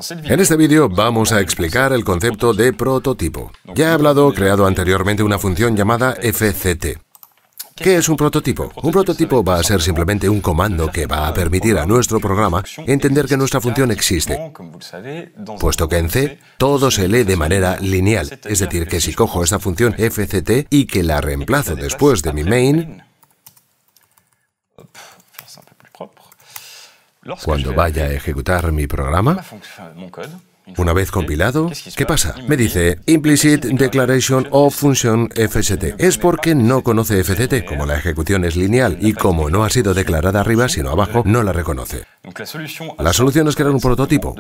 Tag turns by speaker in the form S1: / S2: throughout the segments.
S1: En este vídeo vamos a explicar el concepto de prototipo. Ya he creado anteriormente una función llamada fct. ¿Qué es un prototipo? Un prototipo va a ser simplemente un comando que va a permitir a nuestro programa entender que nuestra función existe, puesto que en C todo se lee de manera lineal, es decir, que si cojo esta función fct y que la reemplazo después de mi main, cuando vaya a ejecutar mi programa, una vez compilado, ¿qué pasa? Me dice Implicit Declaration of Function FCT. Es porque no conoce FCT, como la ejecución es lineal y como no ha sido declarada arriba, sino abajo, no la reconoce. La solución es crear un prototipo.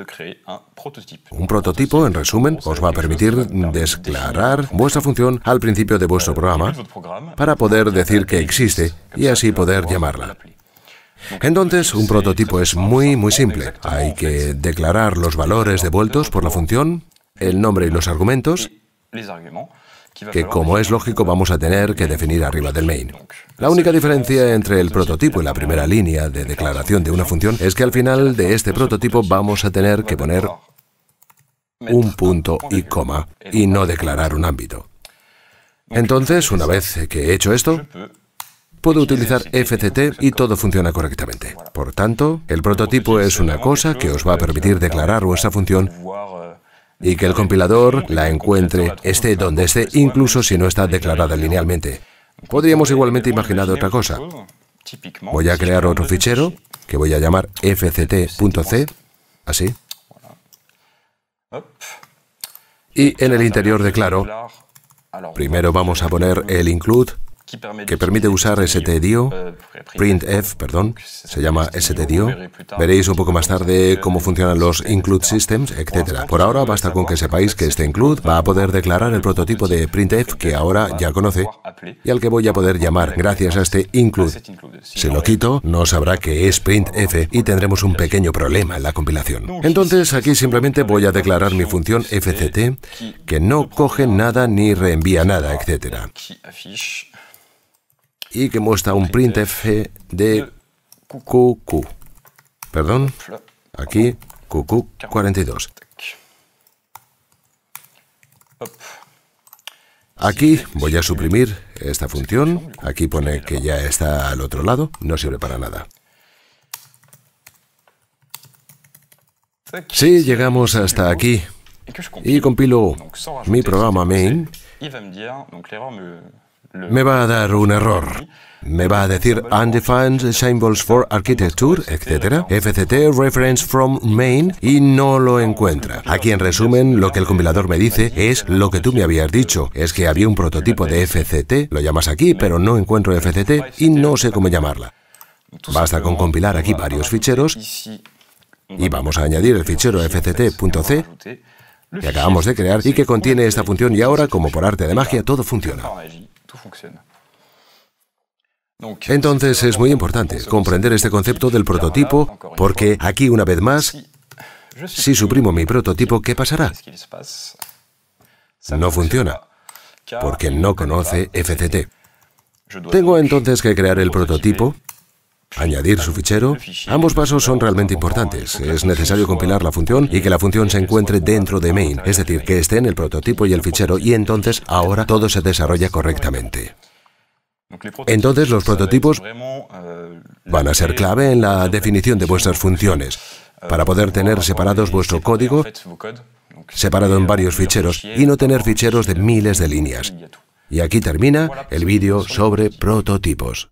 S1: Un prototipo, en resumen, os va a permitir declarar vuestra función al principio de vuestro programa para poder decir que existe y así poder llamarla. Entonces, un prototipo es muy simple. Hay que declarar los valores devueltos por la función, el nombre y los argumentos, que como es lógico vamos a tener que definir arriba del main. La única diferencia entre el prototipo y la primera línea de declaración de una función es que al final de este prototipo vamos a tener que poner un punto y coma y no declarar un ámbito. Entonces, una vez que he hecho esto, puedo utilizar fct y todo funciona correctamente. Por tanto, el prototipo es una cosa que os va a permitir declarar vuestra función y que el compilador la encuentre, esté donde esté, incluso si no está declarada linealmente. Podríamos igualmente imaginar otra cosa. Voy a crear otro fichero que voy a llamar fct.c, así. Y en el interior declaro, primero vamos a poner el include, que permite usar stdio, printf, se llama stdio. Veréis un poco más tarde cómo funcionan los include systems, etc. Por ahora basta con que sepáis que este include va a poder declarar el prototipo de printf que ahora ya conoce y al que voy a poder llamar gracias a este include. Si lo quito, no sabrá que es printf y tendremos un pequeño problema en la compilación. Entonces aquí simplemente voy a declarar mi función fct que no coge nada ni reenvía nada, etc. Y que muestra un printf de QQ. Aquí QQ42. Aquí voy a suprimir esta función. Aquí pone que ya está al otro lado. No sirve para nada. Si llegamos hasta aquí y compilo mi programa main, me va a dar un error. Me va a decir Undefined Symbols for Architecture, etc. fct reference from main y no lo encuentra. Aquí en resumen lo que el compilador me dice es lo que tú me habías dicho. Es que había un prototipo de fct, lo llamas aquí, pero no encuentro fct y no sé cómo llamarla. Basta con compilar aquí varios ficheros y vamos a añadir el fichero fct.c que acabamos de crear y que contiene esta función y ahora, como por arte de magia, todo funciona. Entonces es muy importante comprender este concepto del prototipo porque aquí una vez más, si suprimo mi prototipo, ¿qué pasará? No funciona porque no conoce fct. Tengo entonces que crear el prototipo, añadir su fichero. Ambos pasos son realmente importantes. Es necesario compilar la función y que la función se encuentre dentro de main, es decir, que esté en el prototipo y el fichero y entonces ahora todo se desarrolla correctamente. Entonces los prototipos van a ser clave en la definición de vuestras funciones para poder tener separados vuestro código, separado en varios ficheros y no tener ficheros de miles de líneas. Y aquí termina el vídeo sobre prototipos.